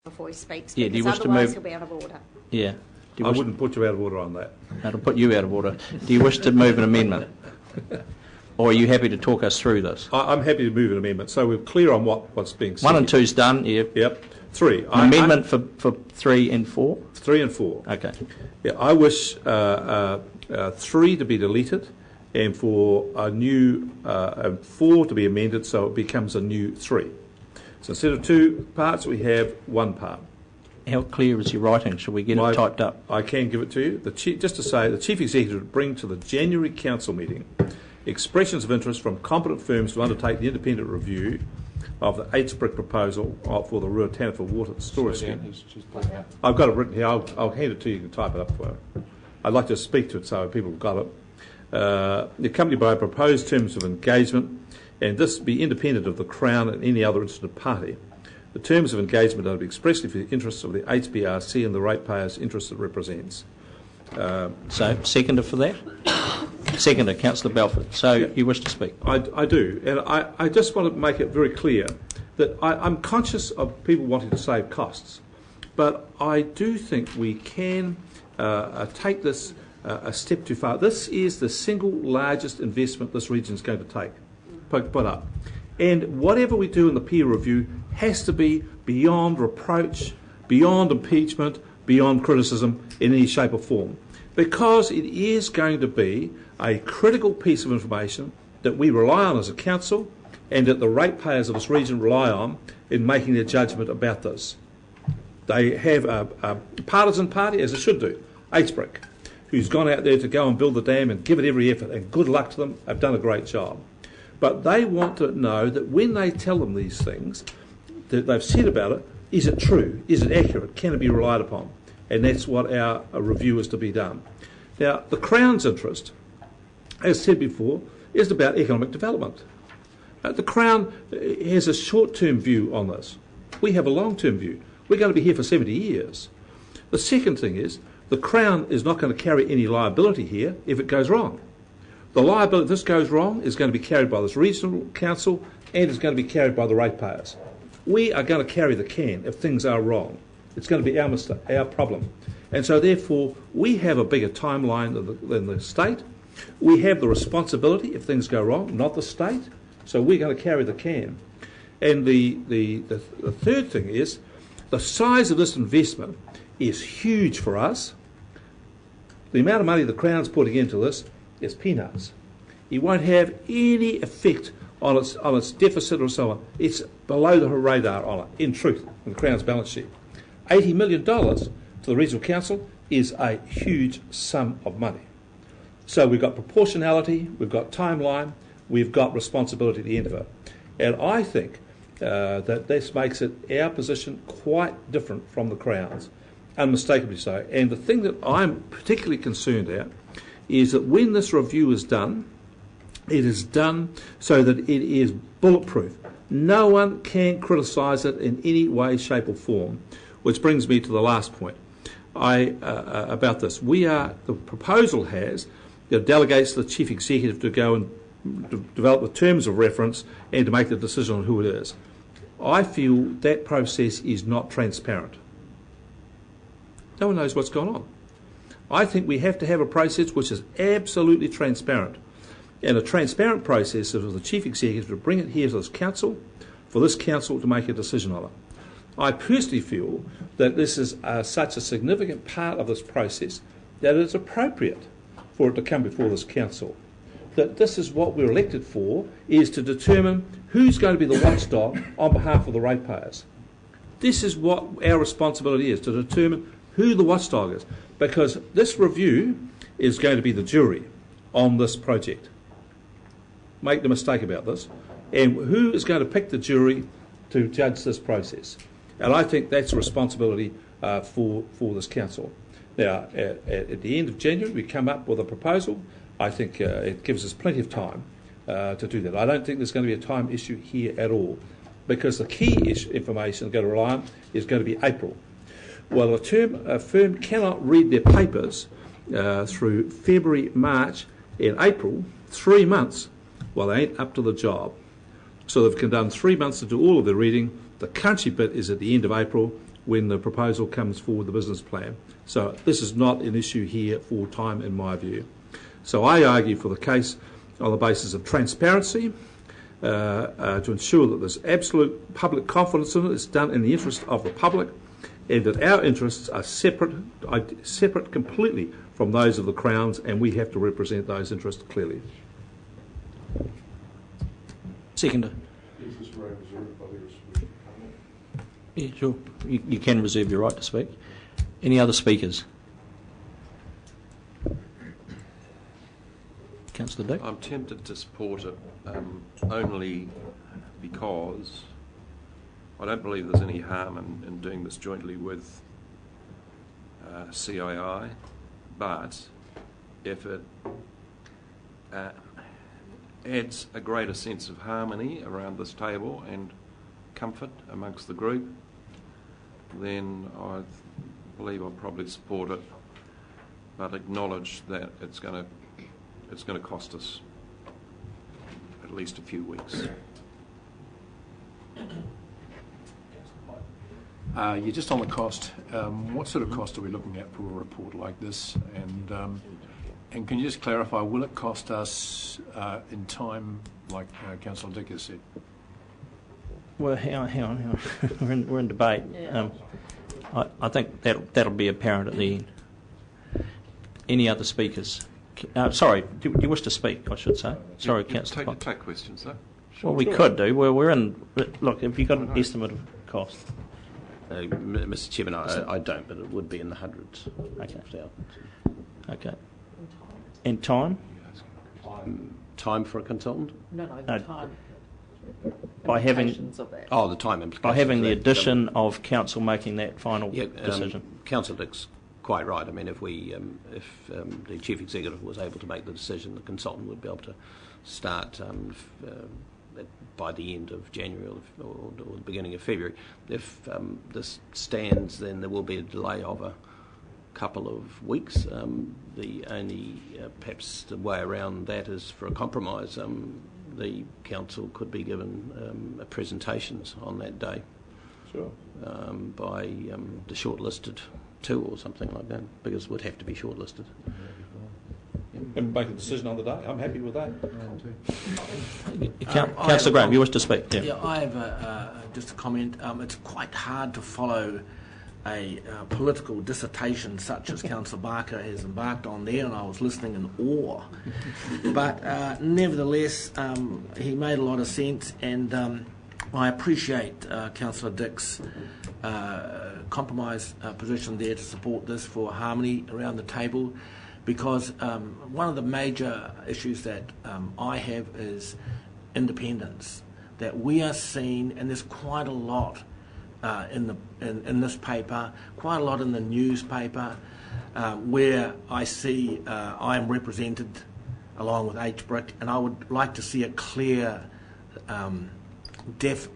before he speaks, Yeah, do you because wish to otherwise move? he'll be out of order. Yeah. I wouldn't put you out of order on that. That'll put you out of order. Do you wish to move an amendment? Or are you happy to talk us through this? I'm happy to move an amendment, so we're clear on what's being said. 1 and 2's done, yeah. Yep. 3. Amendment for 3 and 4? 3 and 4. Okay. Yeah, I wish 3 to be deleted and for a new 4 to be amended so it becomes a new 3. So instead of 2 parts, we have 1 part. How clear is your writing? Shall we get it typed up? I can give it to you. Just to say, the Chief Executive would bring to the January Council meeting expressions of interest from competent firms to undertake the independent review of the HBRC proposal for the Ruataniwha water storage scheme. I've got it written here. I'll hand it to you. You can type it up for you. I'd like to speak to it so people have got it. Accompanied by proposed terms of engagement, and this be independent of the Crown and any other interested party. The terms of engagement are to be expressly for the interests of the HBRC and the ratepayers' interests it represents. So, seconder for that? Seconder, Councillor Belford. So, yeah. You wish to speak? I do, and I just want to make it very clear that I'm conscious of people wanting to save costs, but I do think we can take this a step too far. This is the single largest investment this region is going to put up. And whatever we do in the peer review has to be beyond reproach, beyond impeachment, beyond criticism in any shape or form. Because it is going to be a critical piece of information that we rely on as a council and that the ratepayers of this region rely on in making their judgment about this. They have a partisan party, as it should do, HBRC, who's gone out there to go and build the dam and give it every effort, and good luck to them, they've done a great job. But they want to know that when they tell them these things that they've said about it, is it true? Is it accurate? Can it be relied upon? And that's what our review is to be done. Now, the Crown's interest, as said before, is about economic development. The Crown has a short-term view on this. We have a long-term view. We're going to be here for 70 years. The second thing is, the Crown is not going to carry any liability here if it goes wrong. The liability, if this goes wrong, is going to be carried by this regional council and is going to be carried by the ratepayers. We are going to carry the can if things are wrong. It's going to be our mistake, our problem. And so therefore, we have a bigger timeline than the state. We have the responsibility if things go wrong, not the state. So we're going to carry the can. And the third thing is, the size of this investment is huge for us. The amount of money the Crown's putting into this is peanuts. It won't have any effect on its deficit or so on. It's below the radar on it, in truth, on the Crown's balance sheet. $80 million to the Regional Council is a huge sum of money. So we've got proportionality, we've got timeline, we've got responsibility at the end of it. And I think that this makes it, our position, quite different from the Crown's, unmistakably so. And the thing that I'm particularly concerned at is that when this review is done, it is done so that it is bulletproof. No one can criticise it in any way, shape or form, which brings me to the last point about this. The proposal delegates the Chief Executive to go and develop the terms of reference and to make the decision on who it is. I feel that process is not transparent. No one knows what's going on. I think we have to have a process which is absolutely transparent. And a transparent process is for the Chief Executive to bring it here to this council, for this council to make a decision on it. I personally feel that this is such a significant part of this process that it's appropriate for it to come before this council. That this is what we're elected for, is to determine who's going to be the watchdog on behalf of the ratepayers. This is what our responsibility is, to determine who the watchdog is, because this review is going to be the jury on this project. Make no mistake about this. And who is going to pick the jury to judge this process? And I think that's a responsibility for this council. Now, at the end of January, we come up with a proposal. I think it gives us plenty of time to do that. I don't think there's going to be a time issue here at all, because the key information they're going to rely on is going to be April. Well, a firm cannot read their papers through February, March and April, 3 months, while they ain't up to the job. So they've done 3 months to do all of their reading. The crunchy bit is at the end of April, when the proposal comes forward, the business plan. So this is not an issue here for time, in my view. So I argue for the case on the basis of transparency, to ensure that there's absolute public confidence in it. It's done in the interest of the public, and that our interests are separate completely from those of the Crown's, and we have to represent those interests clearly. Seconder. Yeah, sure. You can reserve your right to speak. Any other speakers? Councillor Dick? I'm tempted to support it only because I don't believe there's any harm in doing this jointly with CII, but if it adds a greater sense of harmony around this table and comfort amongst the group, then I believe I'll probably support it, but acknowledge that it's going to cost us at least a few weeks. Yeah, just on the cost, what sort of cost are we looking at for a report like this? And can you just clarify, will it cost us in time, like Councillor Dick has said? Well, hang on. We're in debate. I think that'll be apparent at the end. Any other speakers? Sorry, do you wish to speak, I should say? Sorry, Councillor. Take questions, though. Well, we could do. Well, we're in... Look, have you got an estimate of cost? Mr. Chairman, I don't, but it would be in the hundreds of thousands. Okay. And time? Time for a consultant? No, the time. By having... Of that. Oh, the time implications. By having the addition of council making that final decision. Councillor Dick's quite right. I mean, if the chief executive was able to make the decision, the consultant would be able to start by the end of January or the beginning of February. If this stands, then there will be a delay of a couple of weeks. The only perhaps the way around that is for a compromise. The council could be given presentations on that day. Sure. By the shortlisted two or something like that, because it would have to be shortlisted. And make a decision on the day. I'm happy with that. Councillor Graham, you wish to speak? Yeah, I have just a comment. It's quite hard to follow a political dissertation such as Councillor Barker has embarked on there, and I was listening in awe. But nevertheless, he made a lot of sense, and I appreciate Councillor Dick's compromise position there to support this for harmony around the table, because one of the major issues that I have is independence, that we are seeing, and there's quite a lot in this paper, quite a lot in the newspaper, where I see I am represented along with HBRC, and I would like to see a clear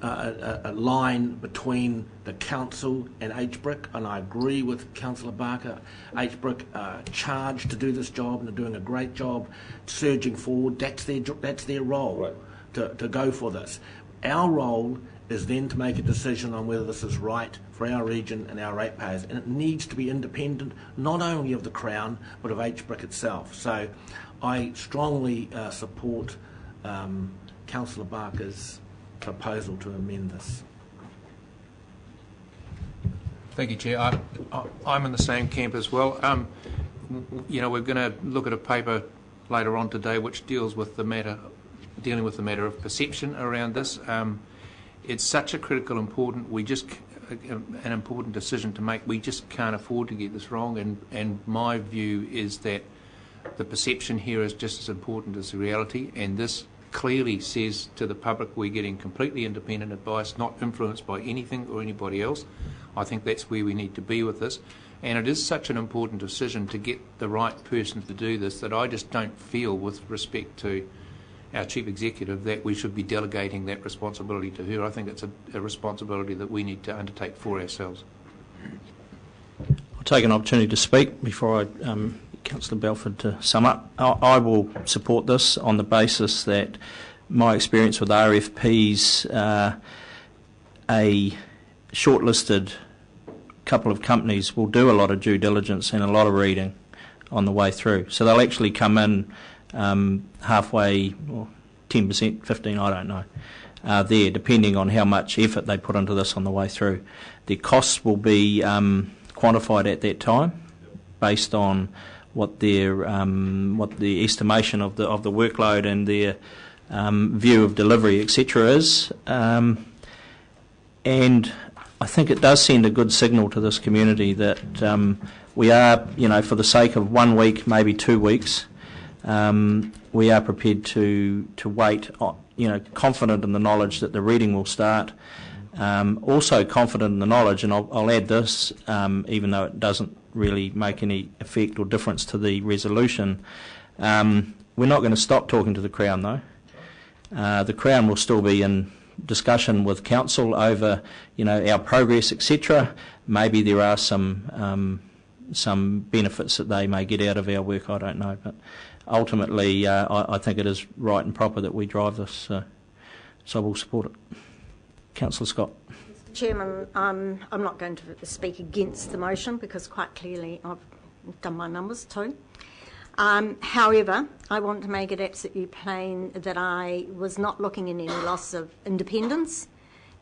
a line between the council and HBRC, and I agree with Councillor Barker. HBRC charged to do this job, and they're doing a great job, surging forward. That's their role, right, to go for this. Our role is then to make a decision on whether this is right for our region and our ratepayers, and it needs to be independent not only of the Crown but of HBRC itself. So I strongly support Councillor Barker's proposal to amend this. Thank you, Chair. I'm in the same camp as well. We're going to look at a paper later on today which dealing with the matter of perception around this. It's such a critical, important decision to make. We just can't afford to get this wrong. And my view is that the perception here is just as important as the reality. And this clearly says to the public we're getting completely independent advice, not influenced by anything or anybody else. I think that's where we need to be with this. And it is such an important decision to get the right person to do this that I just don't feel, with respect to our Chief Executive, that we should be delegating that responsibility to her. I think it's a responsibility that we need to undertake for ourselves. I'll take an opportunity to speak before I Councillor Belford to sum up. I will support this on the basis that my experience with RFPs, a shortlisted couple of companies will do a lot of due diligence and a lot of reading on the way through. So they'll actually come in halfway, or 10%, 15%, I don't know, there, depending on how much effort they put into this on the way through. Their costs will be quantified at that time based on what the estimation of the workload and their view of delivery, etc. is. And I think it does send a good signal to this community that we are, for the sake of 1 week, maybe 2 weeks, we are prepared to wait, confident in the knowledge that the reading will start. Also confident in the knowledge, and I'll add this, even though it doesn't really make any effect or difference to the resolution, we're not going to stop talking to the Crown, though. The Crown will still be in discussion with Council over, our progress, etc. Maybe there are some benefits that they may get out of our work, I don't know, but ultimately I think it is right and proper that we drive this, so we'll support it. Councillor Scott. Chairman, I'm not going to speak against the motion because quite clearly I've done my numbers too. However, I want to make it absolutely plain that I was not looking in any loss of independence,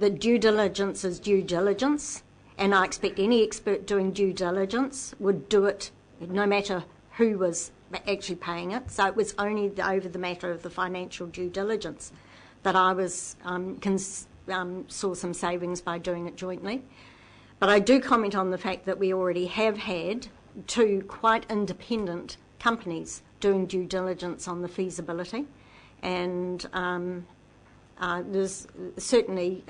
that due diligence is due diligence, and I expect any expert doing due diligence would do it no matter who was actually paying it. So it was only over the matter of the financial due diligence that I was saw some savings by doing it jointly. But I do comment on the fact that we already have had 2 quite independent companies doing due diligence on the feasibility, and there's certainly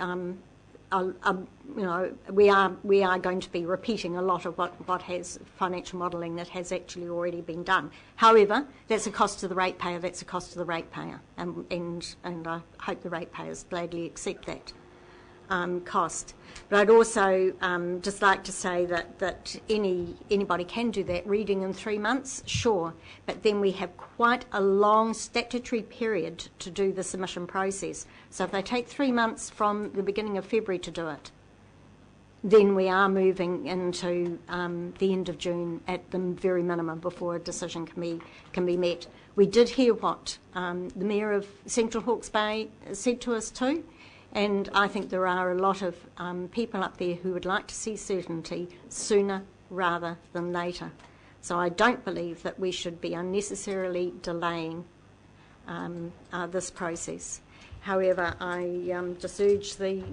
we are going to be repeating a lot of what has financial modelling that has actually already been done. However, that's a cost to the ratepayer. That's a cost to the ratepayer, and I hope the ratepayers gladly accept that cost. But I'd also just like to say that anybody can do that reading in 3 months, sure, but then we have quite a long statutory period to do the submission process. So if they take 3 months from the beginning of February to do it, then we are moving into the end of June at the very minimum before a decision can be met. We did hear what the Mayor of Central Hawke's Bay said to us too, and I think there are a lot of people up there who would like to see certainty sooner rather than later. So I don't believe that we should be unnecessarily delaying this process. However, I just urge the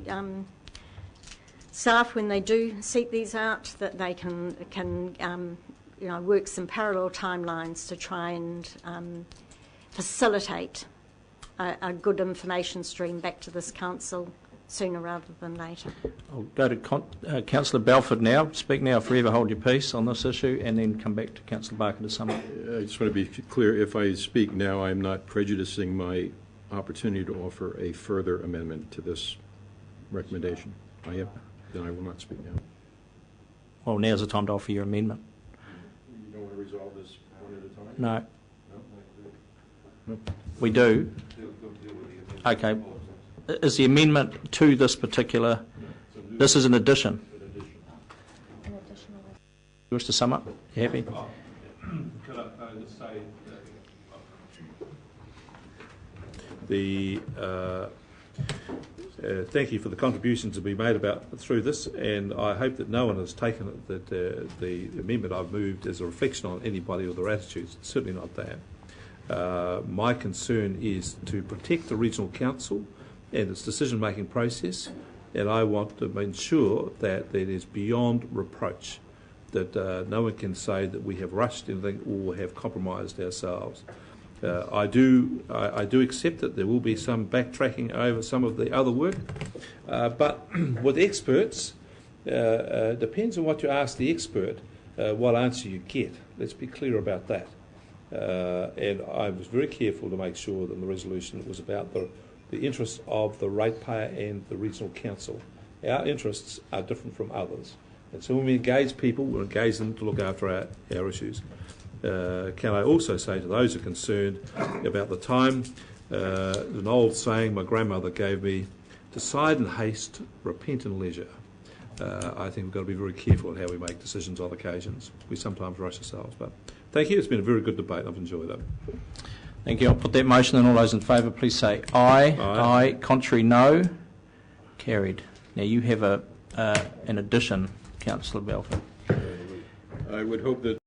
staff, when they do seek these out, that they can work some parallel timelines to try and facilitate a good information stream back to this council sooner rather than later. I'll go to Councillor Balfour now. Speak now, forever hold your peace on this issue, and then come back to Councillor Barker to sum up. I just want to be clear, if I speak now, I'm not prejudicing my opportunity to offer a further amendment to this recommendation. I am. Then I will not speak now. Well, now's the time to offer your amendment. You don't want to resolve this one at a time? No. No? We do. Okay. Is the amendment to this particular... This is an addition. You wish to sum up? You happy? Could I just say thank you for the contributions that we made through this, and I hope that no one has taken it that the amendment I've moved is a reflection on anybody or their attitudes. It's certainly not that. My concern is to protect the regional council and its decision-making process, and I want to ensure that it is beyond reproach, that no one can say that we have rushed anything or have compromised ourselves. I do accept that there will be some backtracking over some of the other work, but with experts, depends on what you ask the expert, what answer you get. Let's be clear about that. And I was very careful to make sure that the resolution was about the interests of the ratepayer and the regional council. Our interests are different from others, and so when we engage people, we'll engage them to look after our issues. Can I also say to those who are concerned about the time, an old saying my grandmother gave me, decide in haste, repent in leisure. I think we've got to be very careful at how we make decisions on occasions. We sometimes rush ourselves. But thank you. It's been a very good debate. I've enjoyed it. Thank you. I'll put that motion, and all those in favour, please say aye. Aye. Contrary, no. Carried. Now you have an addition, Councillor Belford. I would hope that